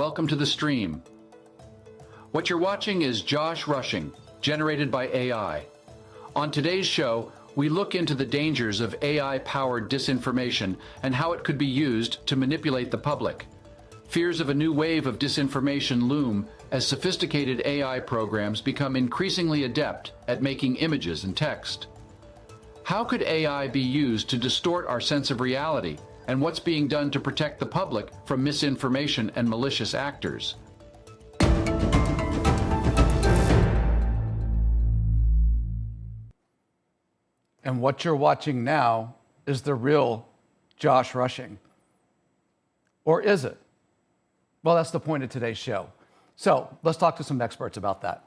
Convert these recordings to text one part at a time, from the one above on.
welcome to the stream. What you're watching is Josh Rushing, generated by AI. On today's show, we look into the dangers of AI-powered disinformation and how it could be used to manipulate the public. Fears of a new wave of disinformation loom as sophisticated AI programs become increasingly adept at making images and text. How could AI be used to distort our sense of reality, and what's being done to protect the public from misinformation and malicious actors? And what you're watching now is the real Josh Rushing. Or is it? Well, that's the point of today's show. So let's talk to some experts about that.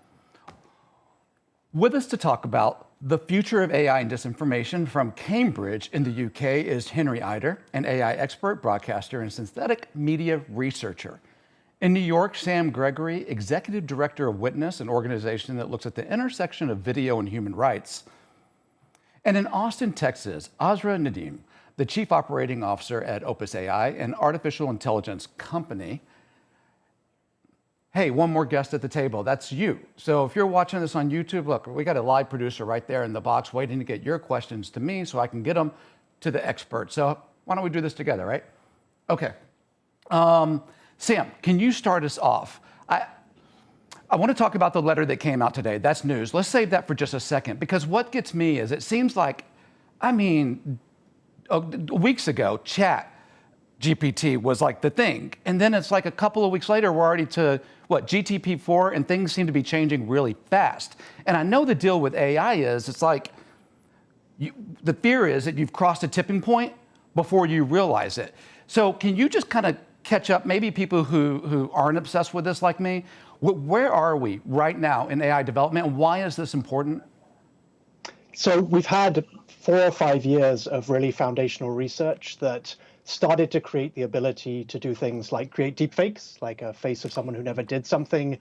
With us to talk about the future of AI and disinformation from Cambridge in the UK is Henry Eider, an AI expert, broadcaster, and synthetic media researcher. In New York, Sam Gregory, executive director of Witness, an organization that looks at the intersection of video and human rights. And in Austin, Texas, Azra Nadim, the chief operating officer at Opus AI, an artificial intelligence company. Hey, one more guest at the table, that's you. So if you're watching this on YouTube, look, we got a live producer right there in the box waiting to get your questions to me so I can get them to the expert. So why don't we do this together, right? Okay. Sam, can you start us off? I want to talk about the letter that came out today. That's news. Let's save that for just a second, because what gets me is it seems like, weeks ago, ChatGPT was like the thing. And then it's like a couple of weeks later, we're already to, GTP4, and things seem to be changing really fast. And I know the deal with AI is, it's like, the fear is that you've crossed a tipping point before you realize it. So can you just kind of catch up, maybe people who aren't obsessed with this like me? Where are we right now in AI development, and why is this important? So we've had 4 or 5 years of really foundational research that started to create the ability to do things like create deepfakes, like a face of someone who never did something,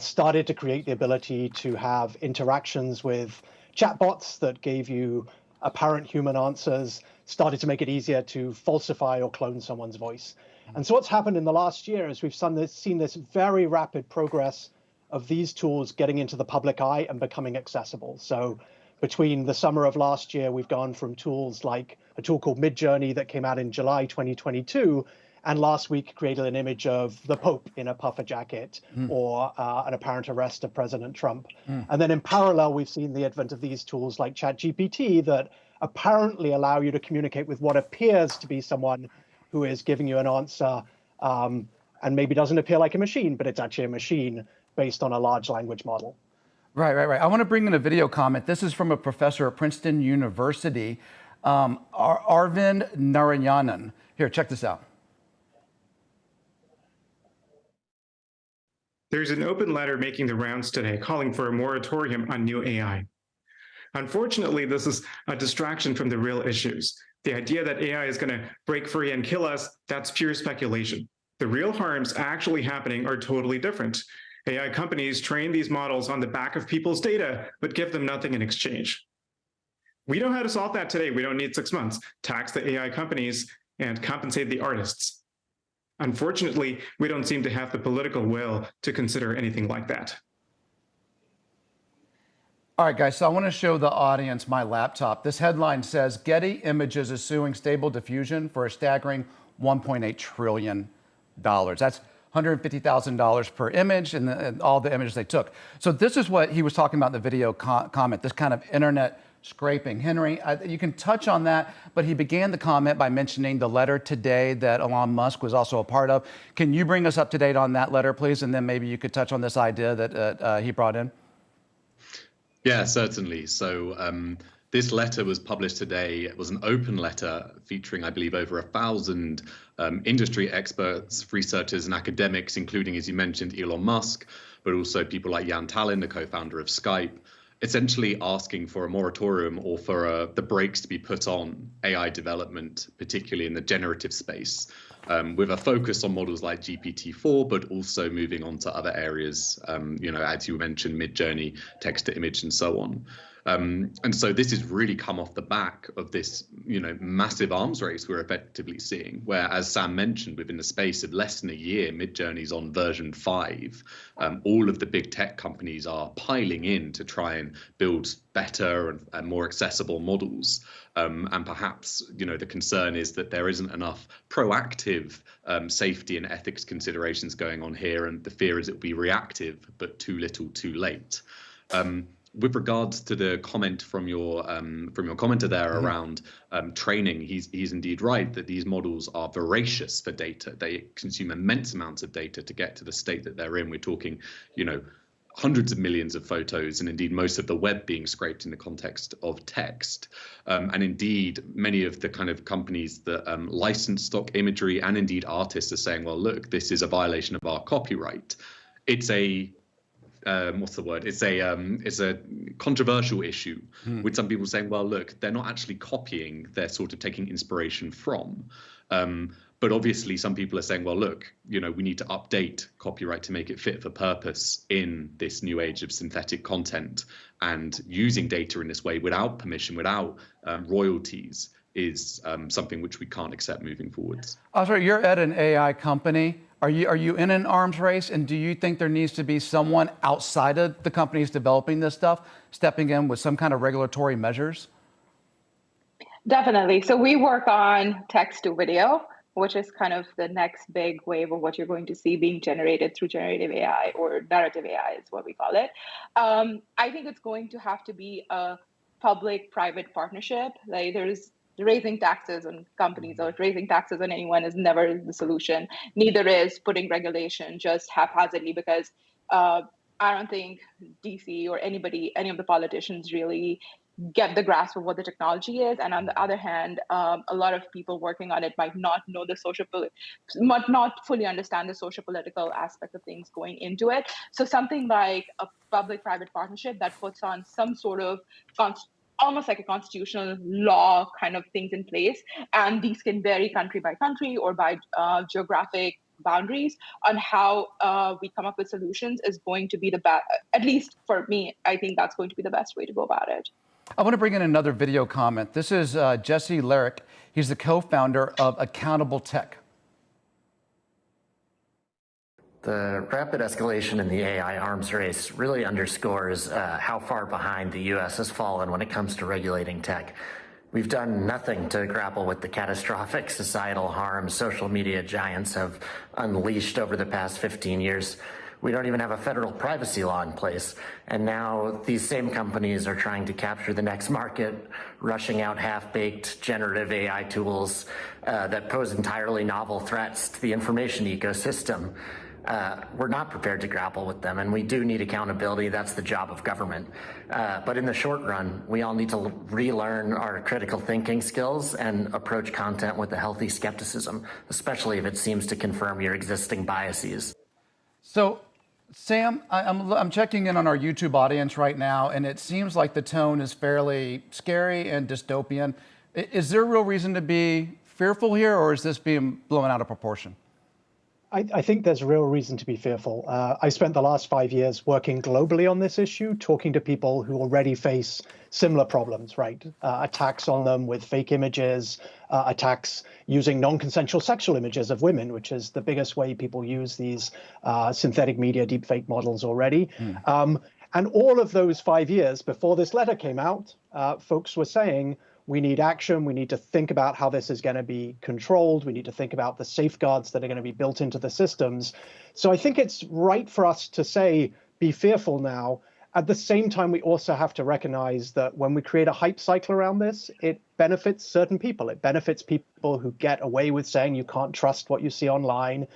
started to create the ability to have interactions with chatbots that gave you apparent human answers, started to make it easier to falsify or clone someone's voice. And so what's happened in the last year is we've seen this very rapid progress of these tools getting into the public eye and becoming accessible. So between the summer of last year, we've gone from tools like a tool called Midjourney that came out in July 2022, and last week created an image of the Pope in a puffer jacket or an apparent arrest of President Trump. And then in parallel, we've seen the advent of these tools like ChatGPT that apparently allow you to communicate with what appears to be someone who is giving you an answer and maybe doesn't appear like a machine, but it's actually a machine based on a large language model. Right. I want to bring in a video comment. This is from a professor at Princeton University, Arvin Narayanan. Here, check this out. There's an open letter making the rounds today calling for a moratorium on new AI. Unfortunately, this is a distraction from the real issues. The idea that AI is going to break free and kill us, that's pure speculation. The real harms actually happening are totally different. AI companies train these models on the back of people's data, but give them nothing in exchange. We know how to solve that today. We don't need 6 months. Tax the AI companies and compensate the artists. Unfortunately, we don't seem to have the political will to consider anything like that. All right, guys, so I want to show the audience my laptop. This headline says, Getty Images is suing Stable Diffusion for a staggering $1.8 trillion. That's $150,000 per image and all the images they took. So this is what he was talking about in the video comment, this kind of internet scraping. Henry, you can touch on that, but he began the comment by mentioning the letter today that Elon Musk was also a part of. Can you bring us up to date on that letter, please? And then maybe you could touch on this idea that he brought in. Yeah, certainly. So this letter was published today. It was an open letter featuring, I believe, over 1,000 industry experts, researchers, and academics, including, as you mentioned, Elon Musk, but also people like Jan Tallinn, the co-founder of Skype, essentially asking for a moratorium or for the brakes to be put on AI development, particularly in the generative space, with a focus on models like GPT-4, but also moving on to other areas, as you mentioned, Midjourney, text to image, and so on. And so this has really come off the back of this, massive arms race we're effectively seeing, where, as Sam mentioned, within the space of less than a year, Midjourney's on version 5. All of the big tech companies are piling in to try and build better and more accessible models. And perhaps, the concern is that there isn't enough proactive safety and ethics considerations going on here, and the fear is it will be reactive, but too little, too late. With regards to the comment from your commenter there around training, he's indeed right that these models are voracious for data. They consume immense amounts of data to get to the state that they're in. We're talking, hundreds of millions of photos, and indeed most of the web being scraped in the context of text. And indeed, many of the kind of companies that license stock imagery and indeed artists are saying, well, look, this is a violation of our copyright. It's a what's the word? It's a controversial issue with some people saying, well, look, they're not actually copying, they're sort of taking inspiration from. But obviously, some people are saying, well, look, we need to update copyright to make it fit for purpose in this new age of synthetic content, and using data in this way without permission, without royalties, is something which we can't accept moving forwards. Ajstream, you're at an AI company. Are you in an arms race, and do you think there needs to be someone outside of the companies developing this stuff stepping in with some kind of regulatory measures? Definitely. So we work on text to video, which is kind of the next big wave of what you're going to see being generated through generative AI, or narrative AI is what we call it. I think it's going to have to be a public-private partnership. Like, there's raising taxes on companies or raising taxes on anyone is never the solution. Neither is putting regulation just haphazardly, because I don't think DC or any of the politicians really get the grasp of what the technology is. And on the other hand, a lot of people working on it might not know might not fully understand the social political aspect of things going into it. So something like a public-private partnership that puts on some sort of almost like a constitutional law kind of things in place. And these can vary country by country or by geographic boundaries on how we come up with solutions is going to be the best. At least for me, I think that's going to be the best way to go about it. I want to bring in another video comment. This is Jesse Lyric. He's the co-founder of Accountable Tech. The rapid escalation in the AI arms race really underscores how far behind the U.S. has fallen when it comes to regulating tech. We've done nothing to grapple with the catastrophic societal harm social media giants have unleashed over the past 15 years. We don't even have a federal privacy law in place. And now these same companies are trying to capture the next market, rushing out half-baked generative AI tools that pose entirely novel threats to the information ecosystem. We're not prepared to grapple with them, and we do need accountability. That's the job of government. But in the short run, we all need to relearn our critical thinking skills and approach content with a healthy skepticism, especially if it seems to confirm your existing biases. So, Sam, I'm checking in on our YouTube audience right now, and it seems like the tone is fairly scary and dystopian. Is there real reason to be fearful here, or is this being blown out of proportion? I think there's real reason to be fearful. I spent the last 5 years working globally on this issue, talking to people who already face similar problems, right? Attacks on them with fake images, attacks using non-consensual sexual images of women, which is the biggest way people use these synthetic media deepfake models already. And all of those 5 years before this letter came out, folks were saying, we need action. We need to think about how this is going to be controlled. We need to think about the safeguards that are going to be built into the systems. So I think it's right for us to say, be fearful now. At the same time, we also have to recognize that when we create a hype cycle around this, it benefits certain people. It benefits people who get away with saying you can't trust what you see online.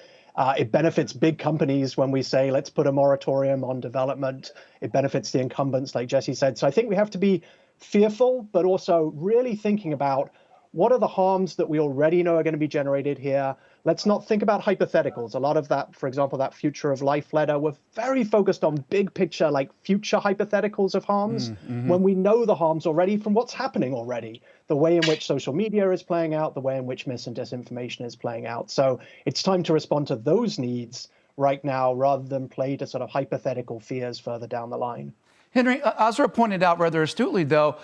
It benefits big companies when we say, let's put a moratorium on development. It benefits the incumbents, like Jesse said. So I think we have to be fearful, but also really thinking about what are the harms that we already know are going to be generated here. Let's not think about hypotheticals. A lot of that, for example, that Future of Life letter, we're very focused on big picture, like future hypotheticals of harms, when we know the harms already from what's happening already, the way in which social media is playing out, the way in which mis and disinformation is playing out. So it's time to respond to those needs right now, rather than play to sort of hypothetical fears further down the line. Henry, Azra pointed out rather astutely, though,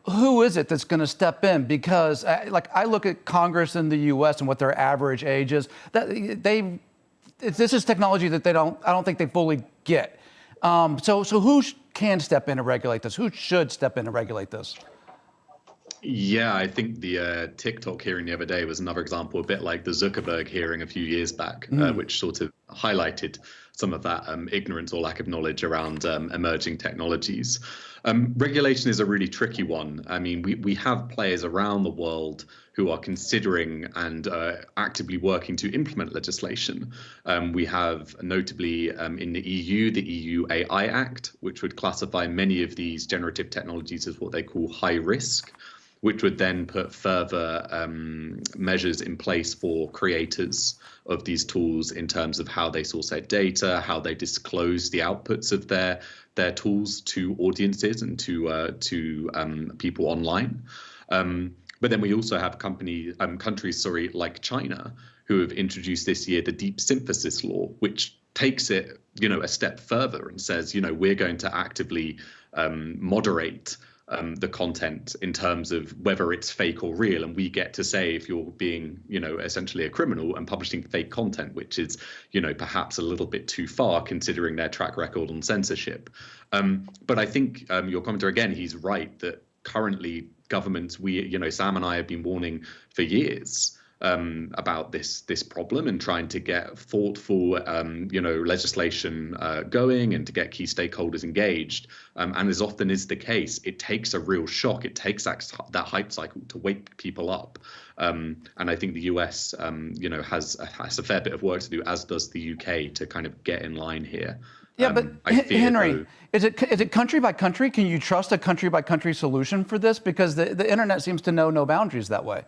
who is it that's going to step in? Because, like, I look at Congress in the U.S. and what their average age is. This is technology that I don't think they fully get. So who can step in and regulate this? Who should step in and regulate this? Yeah, I think the TikTok hearing the other day was another example, a bit like the Zuckerberg hearing a few years back, which sort of highlighted some of that ignorance or lack of knowledge around emerging technologies. Regulation is a really tricky one. I mean, we have players around the world who are considering and actively working to implement legislation. We have notably in the EU AI Act, which would classify many of these generative technologies as what they call high risk, which would then put further measures in place for creators of these tools in terms of how they source their data, how they disclose the outputs of their tools to audiences and to people online. But then we also have countries like China who have introduced this year the deep synthesis law, which takes it, a step further and says, we're going to actively moderate the content in terms of whether it's fake or real, and we get to say if you're being, essentially a criminal and publishing fake content, which is, perhaps a little bit too far considering their track record on censorship. But I think your commenter again, he's right that currently governments, Sam and I have been warning for years about this problem and trying to get thoughtful, legislation going and to get key stakeholders engaged. And as often is the case, it takes a real shock. It takes that hype cycle to wake people up. And I think the US, has a fair bit of work to do, as does the UK, to kind of get in line here. Yeah, but Henry, is it country by country? Can you trust a country by country solution for this? Because the internet seems to know no boundaries that way.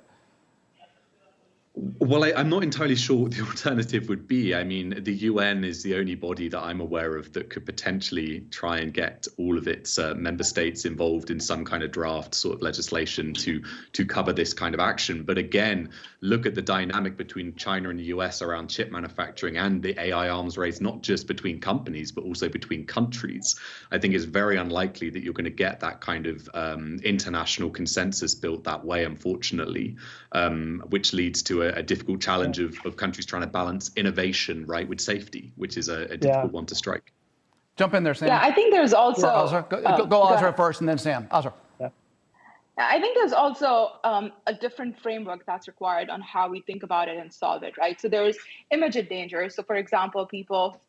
Well, I'm not entirely sure what the alternative would be. I mean, the UN is the only body that I'm aware of that could potentially try and get all of its member states involved in some kind of draft sort of legislation to cover this kind of action. But again, look at the dynamic between China and the US around chip manufacturing and the AI arms race, not just between companies, but also between countries. I think it's very unlikely that you're going to get that kind of international consensus built that way, unfortunately, which leads to a difficult challenge of countries trying to balance innovation, right, with safety, which is a difficult one to strike. Jump in there, Sam. Yeah, I think there's also... Azra. Go Azra first and then Sam. Azra. Yeah. I think there's also a different framework that's required on how we think about it and solve it, right? So there's immediate danger. So for example, people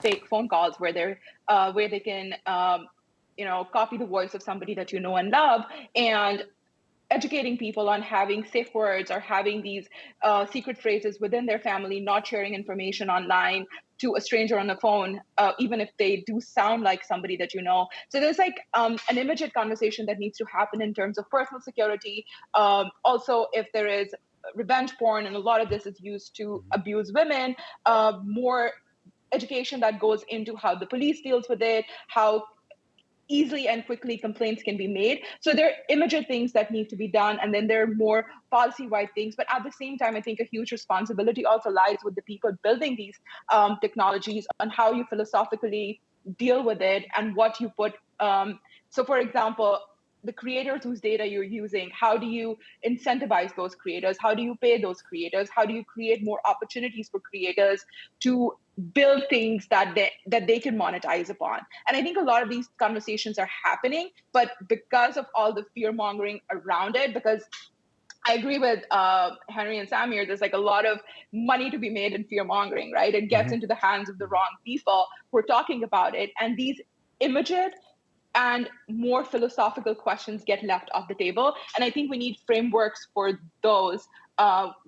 fake phone calls where they can, copy the voice of somebody that you know and love, and educating people on having safe words or having these secret phrases within their family, not sharing information online to a stranger on the phone, even if they do sound like somebody that you know. So there's like an immediate conversation that needs to happen in terms of personal security. Also, if there is revenge porn, and a lot of this is used to abuse women, more education that goes into how the police deals with it, how easily and quickly complaints can be made. So there are immediate things that need to be done, and then there are more policy-wide things. But at the same time, I think a huge responsibility also lies with the people building these technologies on how you philosophically deal with it and what you put. So for example, the creators whose data you're using, how do you incentivize those creators? How do you pay those creators? How do you create more opportunities for creators to build things that they can monetize upon? And I think a lot of these conversations are happening, but because of all the fear mongering around it, because I agree with Henry and Sam here, there's like a lot of money to be made in fear mongering, right? It gets into the hands of the wrong people who are talking about it. And these immediate and more philosophical questions get left off the table. And I think we need frameworks for those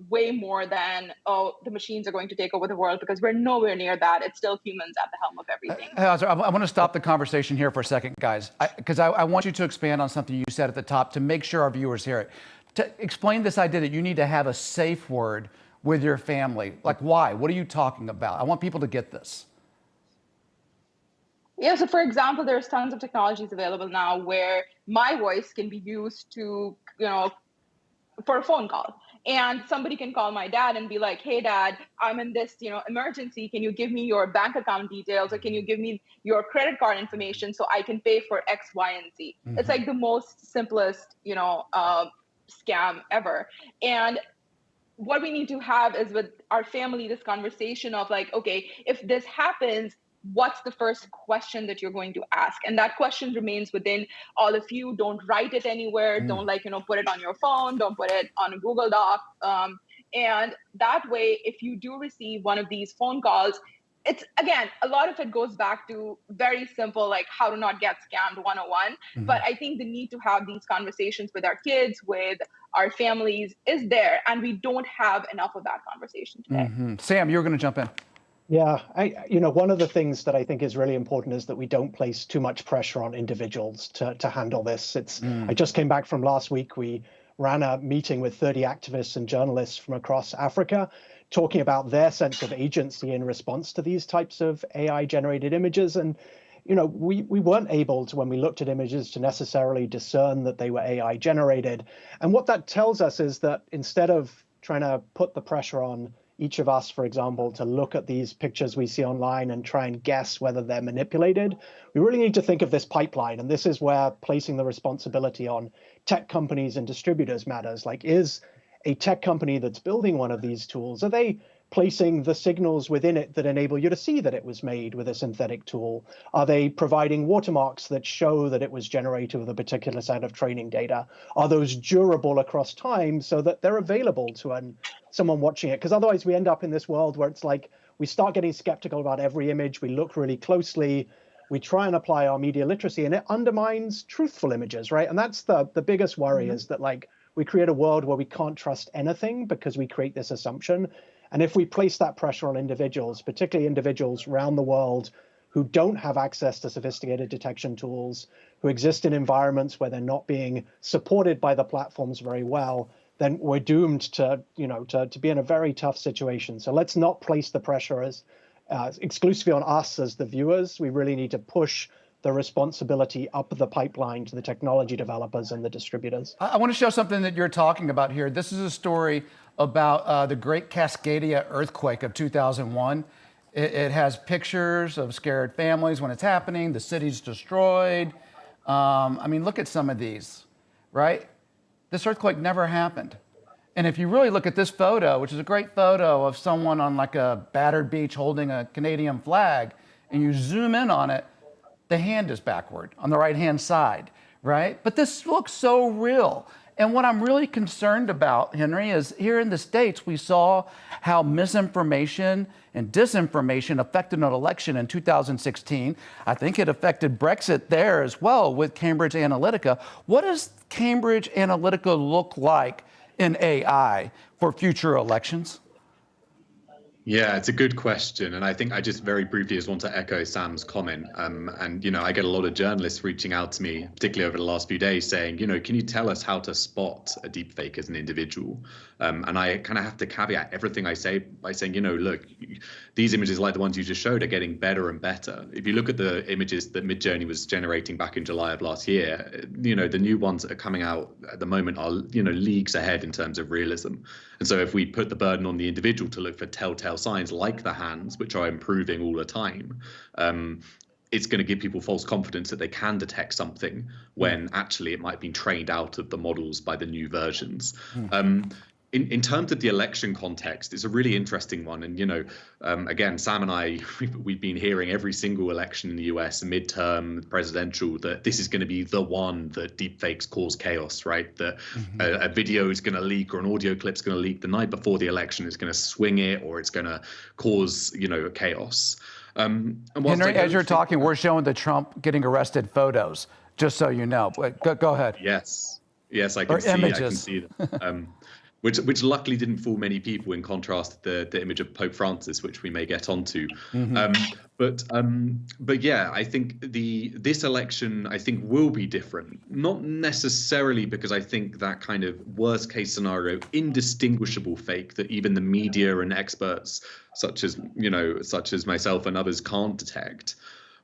way more than, the machines are going to take over the world, because we're nowhere near that. It's still humans at the helm of everything. I want to stop the conversation here for a second, guys, because I want you to expand on something you said at the top to make sure our viewers hear it. To explain this idea that you need to have a safe word with your family. Like, why? What are you talking about? I want people to get this. Yeah, so for example, there's tons of technologies available now where my voice can be used to, for a phone call. And somebody can call my dad and be like, hey, dad, I'm in this, emergency. Can you give me your bank account details, or can you give me your credit card information so I can pay for X, Y, and Z? Mm-hmm. It's like the most simplest, scam ever. And what we need to have is with our family, this conversation of like, okay, if this happens, what's the first question that you're going to ask? And that question remains within all of you. Don't write it anywhere. Don't put it on your phone. Don't put it on a Google Doc. And that way, if you do receive one of these phone calls, it's, again, a lot of it goes back to very simple, like how to not get scammed 101. Mm-hmm. But I think the need to have these conversations with our kids, with our families is there. And we don't have enough of that conversation today. Mm-hmm. Sam, you were going to jump in. Yeah, one of the things that I think is really important is that we don't place too much pressure on individuals to handle this. I just came back from last week. We ran a meeting with 30 activists and journalists from across Africa, talking about their sense of agency in response to these types of AI-generated images. And, we weren't able to, when we looked at images, to necessarily discern that they were AI-generated. And what that tells us is that instead of trying to put the pressure on each of us, for example, to look at these pictures we see online and try and guess whether they're manipulated, we really need to think of this pipeline. And this is where placing the responsibility on tech companies and distributors matters. Like, is a tech company that's building one of these tools, are they placing the signals within it that enable you to see that it was made with a synthetic tool? Are they providing watermarks that show that it was generated with a particular set of training data? Are those durable across time so that they're available to someone watching it? Because otherwise we end up in this world where it's like we start getting skeptical about every image, we look really closely, we try and apply our media literacy, and it undermines truthful images, right? And that's the biggest worry, is that like we create a world where we can't trust anything because we create this assumption. And if we place that pressure on individuals, particularly individuals around the world who don't have access to sophisticated detection tools, who exist in environments where they're not being supported by the platforms very well, then we're doomed to be in a very tough situation. So let's not place the pressure as exclusively on us as the viewers. We really need to push the responsibility up the pipeline to the technology developers and the distributors. I want to show something that you're talking about here. This is a story about the Great Cascadia earthquake of 2001. It has pictures of scared families when it's happening. The city's destroyed. Look at some of these, right? This earthquake never happened. And if you really look at this photo, which is a great photo of someone on like a battered beach holding a Canadian flag, and you zoom in on it, the hand is backward on the right-hand side, right? But this looks so real. And what I'm really concerned about, Henry, is here in the States, we saw how misinformation and disinformation affected an election in 2016. I think it affected Brexit there as well with Cambridge Analytica. What does Cambridge Analytica look like in AI for future elections? Yeah, it's a good question. And I think I just very briefly just want to echo Sam's comment. I get a lot of journalists reaching out to me, particularly over the last few days, saying, can you tell us how to spot a deepfake as an individual? And I kind of have to caveat everything I say by saying, look, these images like the ones you just showed are getting better and better. If you look at the images that Midjourney was generating back in July of last year, the new ones that are coming out at the moment are, leagues ahead in terms of realism. And so if we put the burden on the individual to look for telltale signs like the hands, which are improving all the time, it's going to give people false confidence that they can detect something when actually it might have been trained out of the models by the new versions. In terms of the election context, it's a really interesting one. And, again, Sam and I, we've been hearing every single election in the US, midterm, presidential, that this is going to be the one that deepfakes cause chaos, right? That a video is going to leak or an audio clip's going to leak the night before the election. It's going to swing it or it's going to cause, chaos. Henry, as you're talking, we're showing the Trump getting arrested photos, just so you know. Go ahead. Yes, I can see them. Which luckily didn't fool many people, in contrast to the image of Pope Francis, which we may get onto. But yeah, I think this election, I think, will be different. Not necessarily because I think that kind of worst case scenario, indistinguishable fake that even the media and experts such as myself and others can't detect.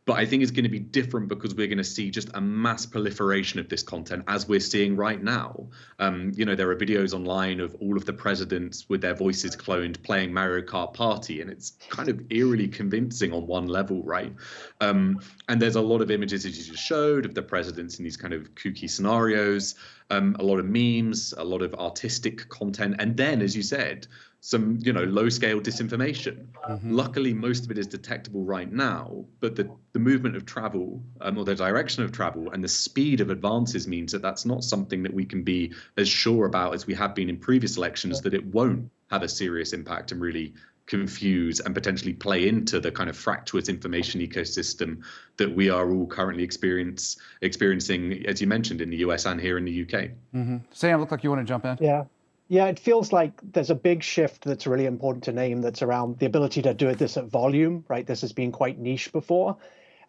But I think it's going to be different because we're going to see just a mass proliferation of this content as we're seeing right now. There are videos online of all of the presidents with their voices cloned playing Mario Kart Party, and it's kind of eerily convincing on one level, right? And there's a lot of images, as you just showed, of the presidents in these kind of kooky scenarios, a lot of memes, a lot of artistic content, and then, as you said, some low-scale disinformation. Luckily, most of it is detectable right now, but the movement of travel or the direction of travel and the speed of advances means that that's not something that we can be as sure about as we have been in previous elections, that it won't have a serious impact and really confuse and potentially play into the kind of fractious information ecosystem that we are all currently experiencing, as you mentioned, in the US and here in the UK. Sam, look like you want to jump in. Yeah, it feels like there's a big shift that's really important to name, that's around the ability to do this at volume, right? This has been quite niche before.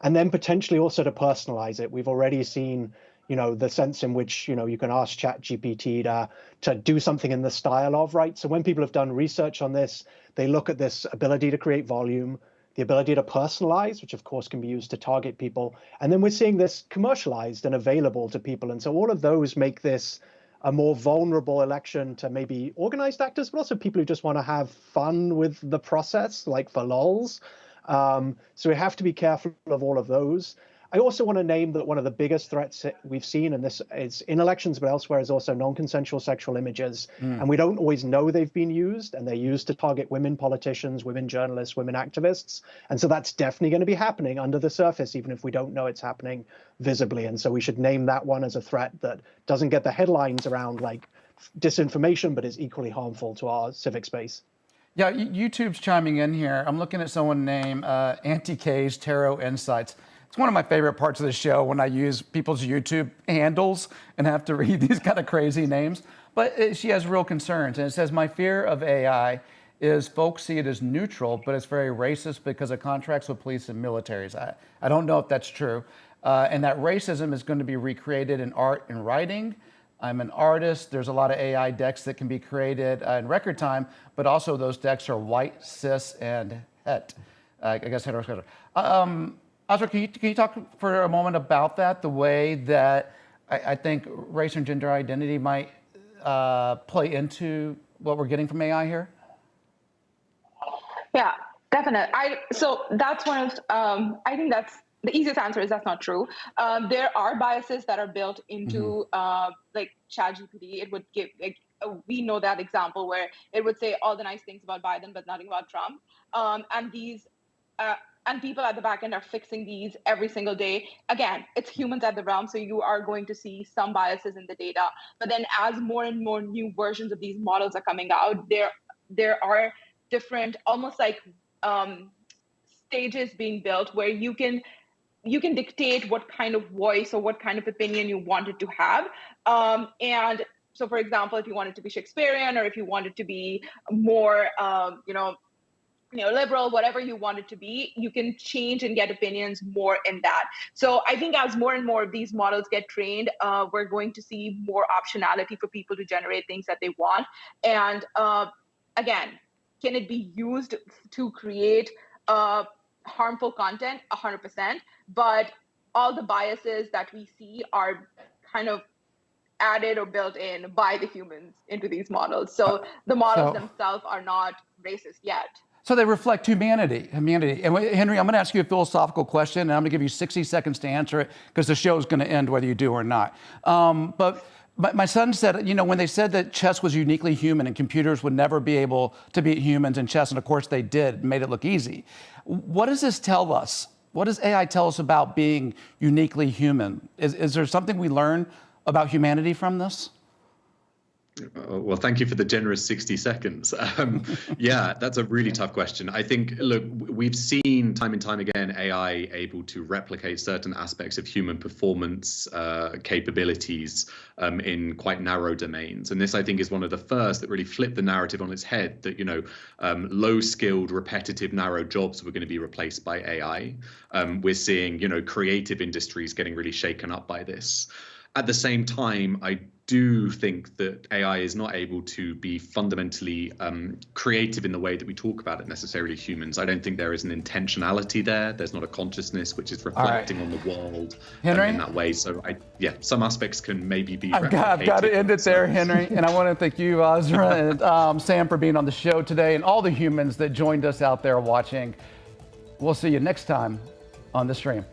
And then potentially also to personalize it. We've already seen, the sense in which, you can ask ChatGPT to do something in the style of, right? So when people have done research on this, they look at this ability to create volume, the ability to personalize, which of course can be used to target people. And then we're seeing this commercialized and available to people. And so all of those make this a more vulnerable election to maybe organized actors, but also people who just want to have fun with the process, like for lols. So we have to be careful of all of those. I also want to name that one of the biggest threats we've seen, and this is in elections but elsewhere, is also non-consensual sexual images. And we don't always know they've been used, and they're used to target women politicians, women journalists, women activists. And so that's definitely going to be happening under the surface, even if we don't know it's happening visibly. And so we should name that one as a threat that doesn't get the headlines around like disinformation, but is equally harmful to our civic space. Yeah, YouTube's chiming in here. I'm looking at someone named Auntie K's Tarot Insights. It's one of my favorite parts of the show when I use people's YouTube handles and have to read these kind of crazy names. But she has real concerns. And it says, my fear of AI is folks see it as neutral, but it's very racist because of contracts with police and militaries. I don't know if that's true. And that racism is going to be recreated in art and writing. I'm an artist. There's a lot of AI decks that can be created in record time, but also those decks are white, cis, and het. I guess heterosexual. Ajstream, can you talk for a moment about that, the way that I think race and gender identity might play into what we're getting from AI here? Yeah, definitely. So that's one of, I think that's the easiest answer is that's not true. There are biases that are built into like ChatGPT. It would give, like, we know that example where it would say all the nice things about Biden, but nothing about Trump. And people at the back end are fixing these every single day. Again, it's humans at the realm, so you are going to see some biases in the data. But then as more and more new versions of these models are coming out, there are different, almost like stages being built where you can dictate what kind of voice or what kind of opinion you want it to have. And so, for example, if you want it to be Shakespearean, or if you want it to be more, liberal, whatever you want it to be, you can change and get opinions more in that. So I think as more and more of these models get trained, we're going to see more optionality for people to generate things that they want. And again, can it be used to create harmful content? 100%. But all the biases that we see are kind of added or built in by the humans into these models. So the models themselves are not racist yet. So they reflect humanity. And Henry, I'm going to ask you a philosophical question, and I'm going to give you 60 seconds to answer it because the show is going to end whether you do or not. But my son said, when they said that chess was uniquely human and computers would never be able to beat humans in chess, and of course they did, made it look easy. What does this tell us? What does AI tell us about being uniquely human? Is there something we learn about humanity from this? Well, thank you for the generous 60 seconds. Yeah, that's a really tough question. I think, look, we've seen time and time again AI able to replicate certain aspects of human performance capabilities in quite narrow domains. And this, I think, is one of the first that really flipped the narrative on its head that, low-skilled, repetitive, narrow jobs were going to be replaced by AI. We're seeing, creative industries getting really shaken up by this. At the same time, I do think that AI is not able to be fundamentally creative in the way that we talk about it necessarily humans. I don't think there is an intentionality there. There's not a consciousness which is reflecting on the world in that way. So some aspects can maybe be I've got to end it there, Henry. And I want to thank you, Azra, and Sam for being on the show today, and all the humans that joined us out there watching. We'll see you next time on The Stream.